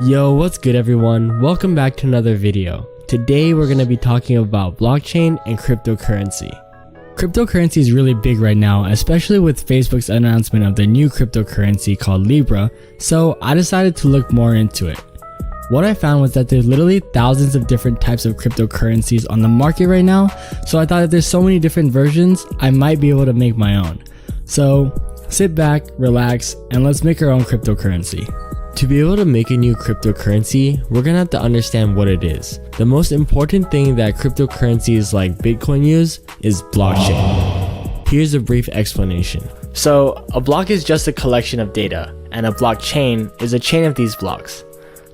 Yo, what's good everyone? Welcome back to another video. Today we're going to be talking about blockchain and cryptocurrency. Cryptocurrency is really big right now, especially with Facebook's announcement of their new cryptocurrency called Libra, so I decided to look more into it. What I found was that there's literally thousands of different types of cryptocurrencies on the market right now, so I thought if there's so many different versions, I might be able to make my own. So sit back, relax, and let's make our own cryptocurrency. To be able to make a new cryptocurrency, we're gonna have to understand what it is. The most important thing that cryptocurrencies like Bitcoin use is blockchain. Here's a brief explanation. So, a block is just a collection of data, and a blockchain is a chain of these blocks.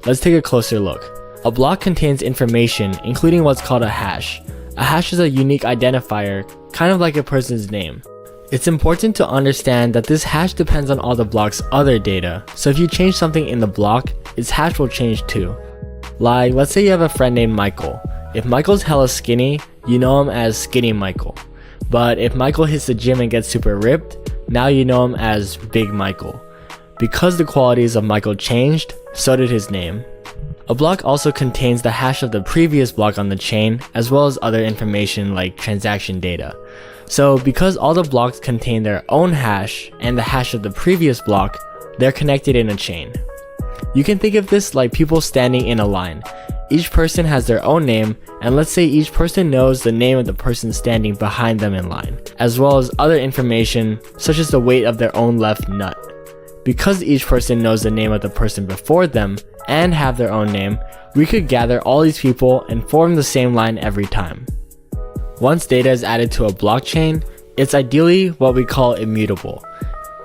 Let's take a closer look. A block contains information, including what's called a hash. A hash is a unique identifier, kind of like a person's name. It's important to understand that this hash depends on all the block's other data, so if you change something in the block, its hash will change too. Like, let's say you have a friend named Michael. If Michael's hella skinny, you know him as Skinny Michael. But if Michael hits the gym and gets super ripped, now you know him as Big Michael. Because the qualities of Michael changed, so did his name. A block also contains the hash of the previous block on the chain, as well as other information like transaction data. So because all the blocks contain their own hash and the hash of the previous block, they're connected in a chain. You can think of this like people standing in a line. Each person has their own name, and let's say each person knows the name of the person standing behind them in line, as well as other information such as the weight of their own left nut. Because each person knows the name of the person before them and have their own name, we could gather all these people and form the same line every time. Once data is added to a blockchain, it's ideally what we call immutable.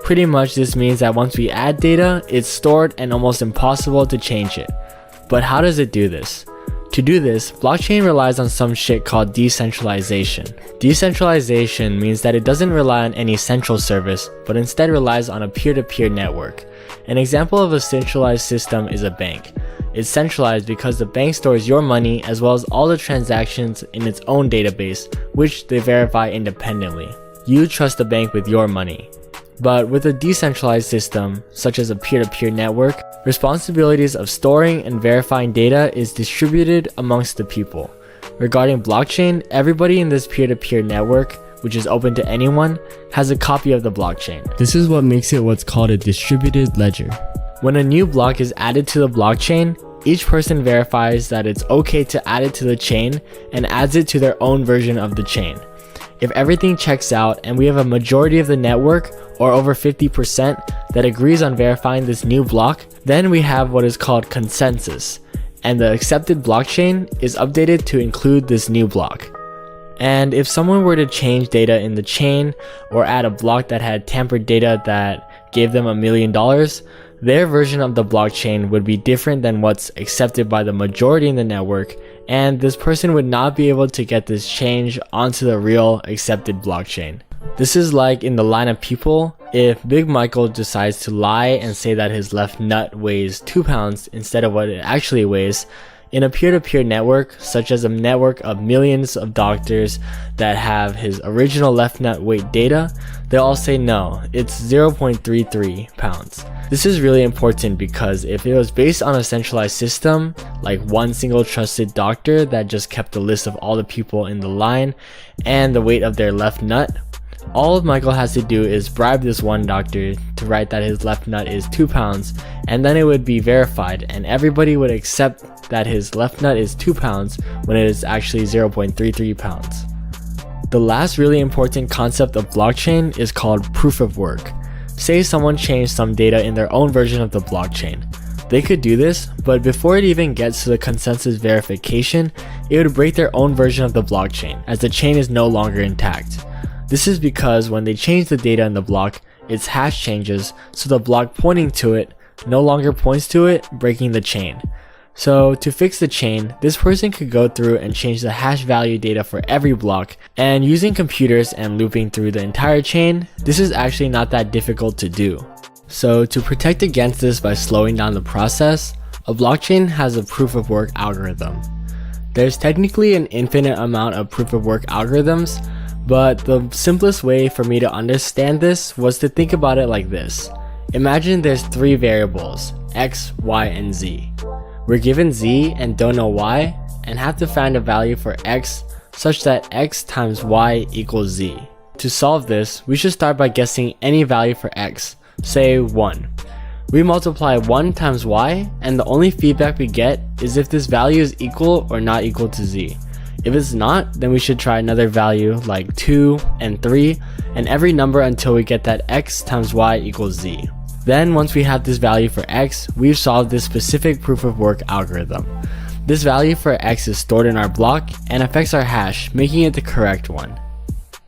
Pretty much this means that once we add data, it's stored and almost impossible to change it. But how does it do this? To do this, blockchain relies on some shit called decentralization. Decentralization means that it doesn't rely on any central service, but instead relies on a peer-to-peer network. An example of a centralized system is a bank. It's centralized because the bank stores your money as well as all the transactions in its own database, which they verify independently. You trust the bank with your money. But with a decentralized system, such as a peer-to-peer network, responsibilities of storing and verifying data is distributed amongst the people. Regarding blockchain, everybody in this peer-to-peer network, which is open to anyone, has a copy of the blockchain. This is what makes it what's called a distributed ledger. When a new block is added to the blockchain, each person verifies that it's okay to add it to the chain and adds it to their own version of the chain. If everything checks out and we have a majority of the network, or over 50%, that agrees on verifying this new block, then we have what is called consensus, and the accepted blockchain is updated to include this new block. And if someone were to change data in the chain or add a block that had tampered data that gave them $1 million, their version of the blockchain would be different than what's accepted by the majority in the network, and this person would not be able to get this change onto the real accepted blockchain. This is like in the line of people, if Big Michael decides to lie and say that his left nut weighs 2 pounds instead of what it actually weighs, in a peer-to-peer network, such as a network of millions of doctors that have his original left nut weight data, they'll all say no, it's 0.33 pounds. This is really important because if it was based on a centralized system, like one single trusted doctor that just kept a list of all the people in the line and the weight of their left nut, all Michael has to do is bribe this one doctor to write that his left nut is 2 pounds, and then it would be verified and everybody would accept that his left nut is 2 pounds when it is actually 0.33 pounds. The last really important concept of blockchain is called proof of work. Say someone changed some data in their own version of the blockchain. They could do this, but before it even gets to the consensus verification, it would break their own version of the blockchain, as the chain is no longer intact. This is because when they change the data in the block, its hash changes, so the block pointing to it no longer points to it, breaking the chain. So to fix the chain, this person could go through and change the hash value data for every block, and using computers and looping through the entire chain, this is actually not that difficult to do. So to protect against this by slowing down the process, a blockchain has a proof of work algorithm. There's technically an infinite amount of proof of work algorithms, but the simplest way for me to understand this was to think about it like this. Imagine there's three variables, x, y, and z. We're given z and don't know y, and have to find a value for x such that x times y equals z. To solve this, we should start by guessing any value for x, say 1. We multiply 1 times y, and the only feedback we get is if this value is equal or not equal to z. If it's not, then we should try another value like 2 and 3, and every number until we get that x times y equals z. Then once we have this value for x, we've solved this specific proof of work algorithm. This value for x is stored in our block and affects our hash, making it the correct one.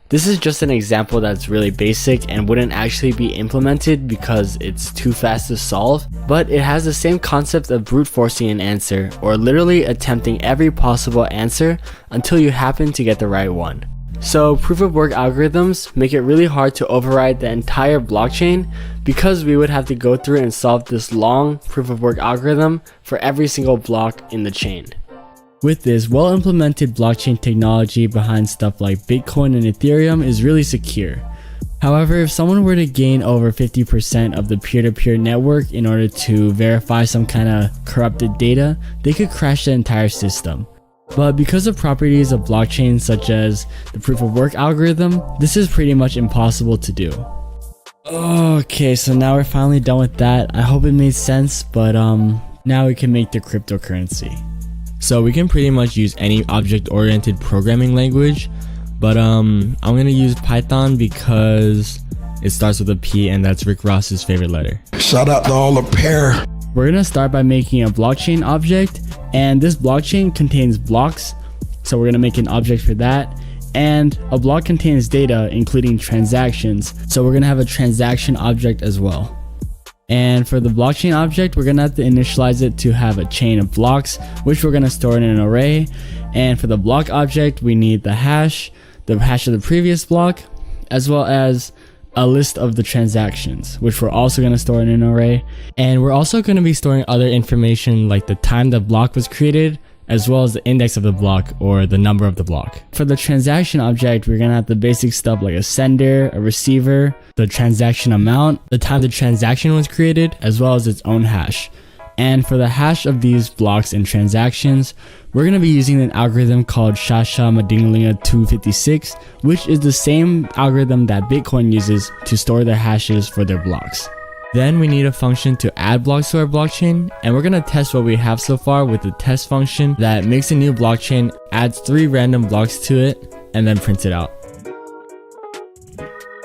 This is just an example that's really basic and wouldn't actually be implemented because it's too fast to solve, but it has the same concept of brute forcing an answer, or literally attempting every possible answer until you happen to get the right one. So proof of work algorithms make it really hard to override the entire blockchain because we would have to go through and solve this long proof of work algorithm for every single block in the chain. With this, well-implemented blockchain technology behind stuff like Bitcoin and Ethereum is really secure. However, if someone were to gain over 50% of the peer-to-peer network in order to verify some kind of corrupted data, they could crash the entire system. But because of properties of blockchains such as the proof of work algorithm, this is pretty much impossible to do. Okay, so now we're finally done with that. I hope it made sense, but now we can make the cryptocurrency. So we can pretty much use any object-oriented programming language, but I'm gonna use Python because it starts with a P and that's Rick Ross's favorite letter. Shout out to all the pair. We're gonna start by making a blockchain object, and this blockchain contains blocks, so we're gonna make an object for that. And a block contains data, including transactions, so we're gonna have a transaction object as well. And for the blockchain object, we're gonna have to initialize it to have a chain of blocks, which we're gonna store in an array. And for the block object, we need the hash of the previous block, as well as a list of the transactions, which we're also going to store in an array. And we're also going to be storing other information like the time the block was created, as well as the index of the block or the number of the block. For the transaction object, we're going to have the basic stuff like a sender, a receiver, the transaction amount, the time the transaction was created, as well as its own hash. And for the hash of these blocks and transactions, we're going to be using an algorithm called SHA-SHA-MA-DING-A-LING-A 256, which is the same algorithm that Bitcoin uses to store their hashes for their blocks. Then we need a function to add blocks to our blockchain, and we're going to test what we have so far with the test function that makes a new blockchain, adds 3 random blocks to it, and then prints it out.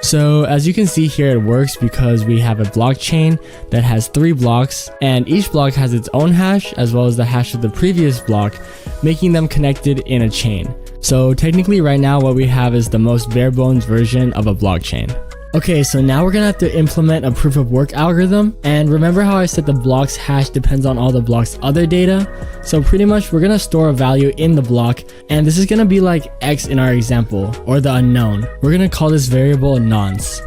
So as you can see here, it works because we have a blockchain that has 3 blocks, and each block has its own hash as well as the hash of the previous block, making them connected in a chain. So technically right now what we have is the most bare bones version of a blockchain. Okay, so now we're gonna have to implement a proof of work algorithm, and remember how I said the block's hash depends on all the block's other data? So pretty much we're gonna store a value in the block, and this is gonna be like x in our example, or the unknown. We're gonna call this variable nonce.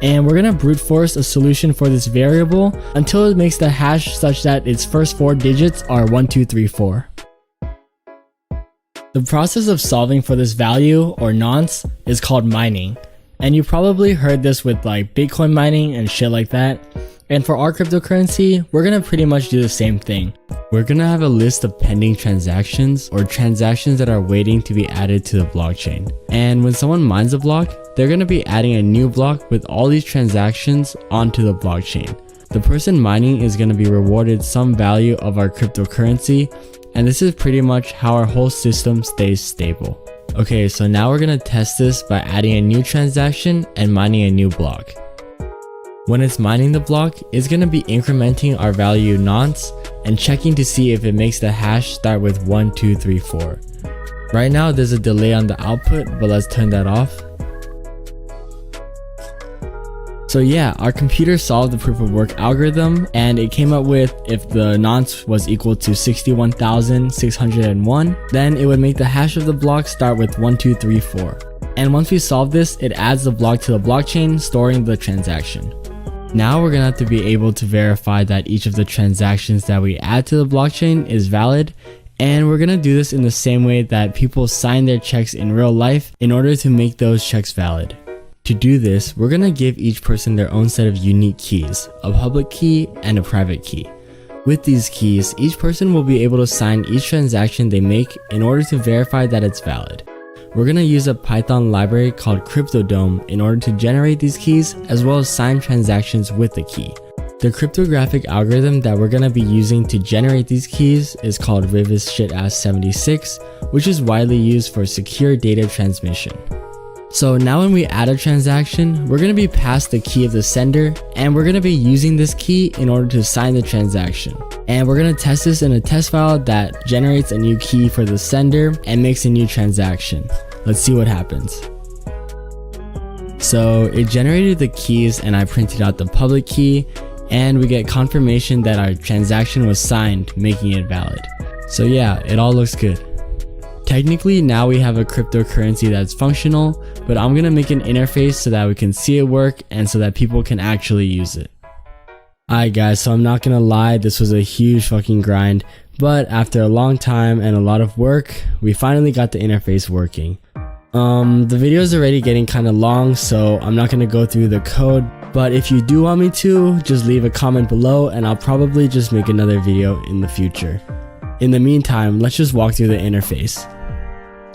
And we're gonna brute force a solution for this variable until it makes the hash such that its first 4 digits are 1, 2, 3, 4. The process of solving for this value, or nonce, is called mining. And you probably heard this with like Bitcoin mining and shit like that. And for our cryptocurrency, we're gonna pretty much do the same thing. We're gonna have a list of pending transactions, or transactions that are waiting to be added to the blockchain. And when someone mines a block, they're gonna be adding a new block with all these transactions onto the blockchain. The person mining is gonna be rewarded some value of our cryptocurrency, and this is pretty much how our whole system stays stable. Okay, so now we're gonna test this by adding a new transaction and mining a new block. When it's mining the block, it's gonna be incrementing our value nonce and checking to see if it makes the hash start with 1, 2, 3, 4. Right now there's a delay on the output, but let's turn that off. So yeah, our computer solved the proof of work algorithm, and it came up with if the nonce was equal to 61,601, then it would make the hash of the block start with 1, 2, 3, 4. And once we solve this, it adds the block to the blockchain, storing the transaction. Now we're gonna have to be able to verify that each of the transactions that we add to the blockchain is valid, and we're gonna do this in the same way that people sign their checks in real life in order to make those checks valid. To do this, we're gonna give each person their own set of unique keys, a public key and a private key. With these keys, each person will be able to sign each transaction they make in order to verify that it's valid. We're gonna use a Python library called Cryptodome in order to generate these keys as well as sign transactions with the key. The cryptographic algorithm that we're gonna be using to generate these keys is called Rivis Shitass 76, which is widely used for secure data transmission. So now when we add a transaction, we're going to be passed the key of the sender, and we're going to be using this key in order to sign the transaction. And we're going to test this in a test file that generates a new key for the sender and makes a new transaction. Let's see what happens. So it generated the keys and I printed out the public key, and we get confirmation that our transaction was signed, making it valid. So yeah, it all looks good. Technically, now we have a cryptocurrency that's functional, but I'm gonna make an interface so that we can see it work and so that people can actually use it. Alright guys, so I'm not gonna lie, this was a huge fucking grind, but after a long time and a lot of work, we finally got the interface working. The video is already getting kinda long, so I'm not gonna go through the code, but if you do want me to, just leave a comment below and I'll probably just make another video in the future. In the meantime, let's just walk through the interface.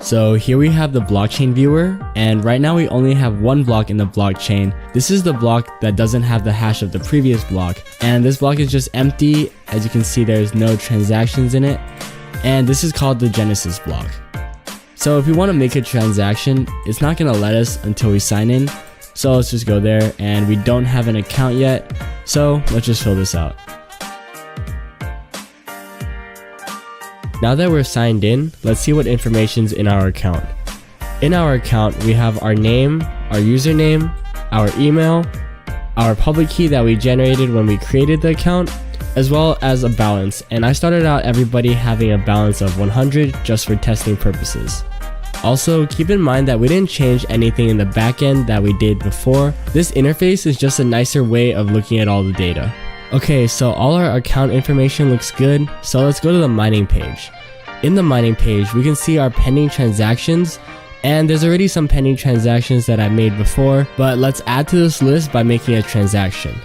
So here we have the blockchain viewer, and right now we only have one block in the blockchain. This is the block that doesn't have the hash of the previous block, and this block is just empty. As you can see, there's no transactions in it, and this is called the Genesis block. So if we want to make a transaction, it's not going to let us until we sign in. So let's just go there, and we don't have an account yet, so let's just fill this out. Now that we're signed in, let's see what information's in our account. In our account, we have our name, our username, our email, our public key that we generated when we created the account, as well as a balance. And I started out everybody having a balance of 100 just for testing purposes. Also, keep in mind that we didn't change anything in the backend that we did before. This interface is just a nicer way of looking at all the data. Okay, so all our account information looks good, so let's go to the mining page. In the mining page, we can see our pending transactions, and there's already some pending transactions that I made before, but let's add to this list by making a transaction.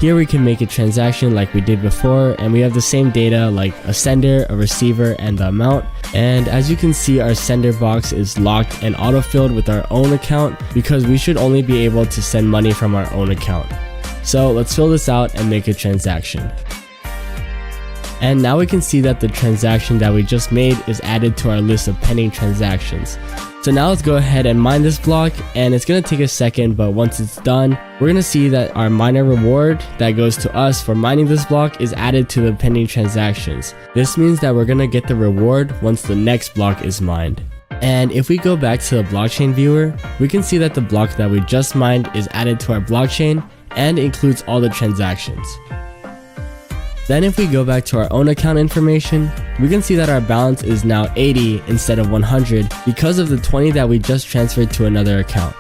Here we can make a transaction like we did before, and we have the same data like a sender, a receiver, and the amount. And as you can see, our sender box is locked and autofilled with our own account because we should only be able to send money from our own account. So let's fill this out and make a transaction. And now we can see that the transaction that we just made is added to our list of pending transactions. So now let's go ahead and mine this block, and it's going to take a second, but once it's done, we're going to see that our miner reward that goes to us for mining this block is added to the pending transactions. This means that we're going to get the reward once the next block is mined. And if we go back to the blockchain viewer, we can see that the block that we just mined is added to our blockchain and includes all the transactions. Then if we go back to our own account information, we can see that our balance is now 80 instead of 100 because of the 20 that we just transferred to another account.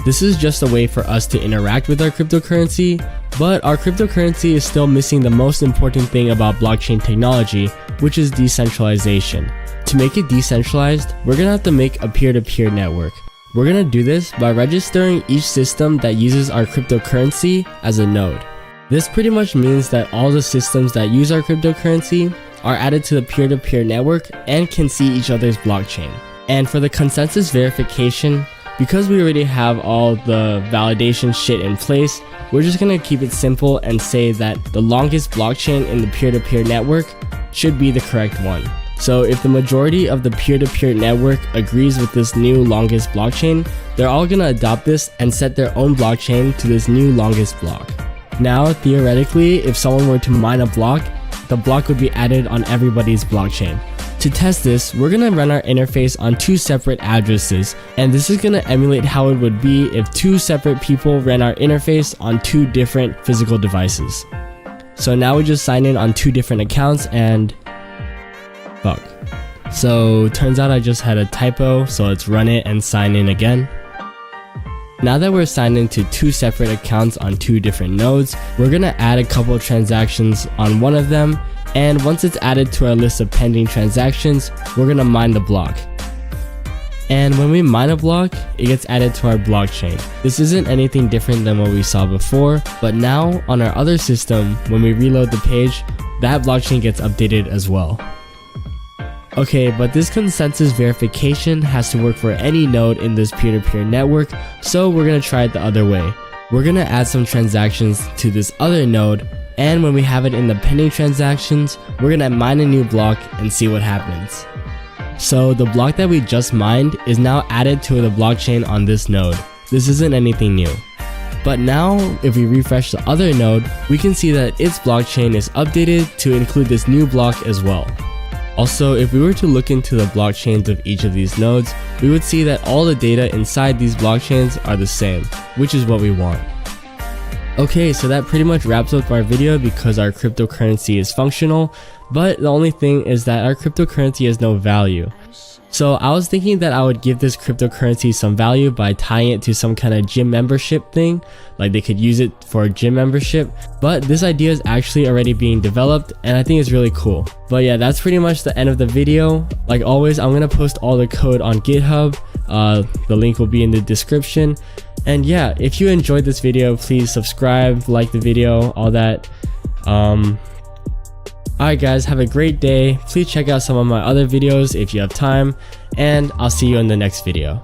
This is just a way for us to interact with our cryptocurrency, but our cryptocurrency is still missing the most important thing about blockchain technology, which is decentralization. To make it decentralized, we're gonna have to make a peer-to-peer network. We're gonna do this by registering each system that uses our cryptocurrency as a node. This pretty much means that all the systems that use our cryptocurrency are added to the peer-to-peer network and can see each other's blockchain. And for the consensus verification, because we already have all the validation shit in place, we're just gonna keep it simple and say that the longest blockchain in the peer-to-peer network should be the correct one. So if the majority of the peer-to-peer network agrees with this new longest blockchain, they're all gonna adopt this and set their own blockchain to this new longest block. Now, theoretically, if someone were to mine a block, the block would be added on everybody's blockchain. To test this, we're gonna run our interface on two separate addresses, and this is gonna emulate how it would be if two separate people ran our interface on two different physical devices. So now we just sign in on two different accounts and fuck. So turns out I just had a typo, so let's run it and sign in again. Now that we're signed into two separate accounts on two different nodes, we're gonna add a couple of transactions on one of them, and once it's added to our list of pending transactions, we're gonna mine the block. And when we mine a block, it gets added to our blockchain. This isn't anything different than what we saw before, but now on our other system, when we reload the page, that blockchain gets updated as well. Okay, but this consensus verification has to work for any node in this peer-to-peer network, so we're gonna try it the other way. We're gonna add some transactions to this other node, and when we have it in the pending transactions, we're gonna mine a new block and see what happens. So the block that we just mined is now added to the blockchain on this node. This isn't anything new. But now, if we refresh the other node, we can see that its blockchain is updated to include this new block as well. Also, if we were to look into the blockchains of each of these nodes, we would see that all the data inside these blockchains are the same, which is what we want. Okay, so that pretty much wraps up our video because our cryptocurrency is functional, but the only thing is that our cryptocurrency has no value. So I was thinking that I would give this cryptocurrency some value by tying it to some kind of gym membership thing, like they could use it for a gym membership, but this idea is actually already being developed and I think it's really cool. But yeah, that's pretty much the end of the video. Like always, I'm gonna post all the code on GitHub. The link will be in the description. And yeah, if you enjoyed this video, please subscribe, like the video, all that. Alright guys, have a great day. Please check out some of my other videos if you have time, and I'll see you in the next video.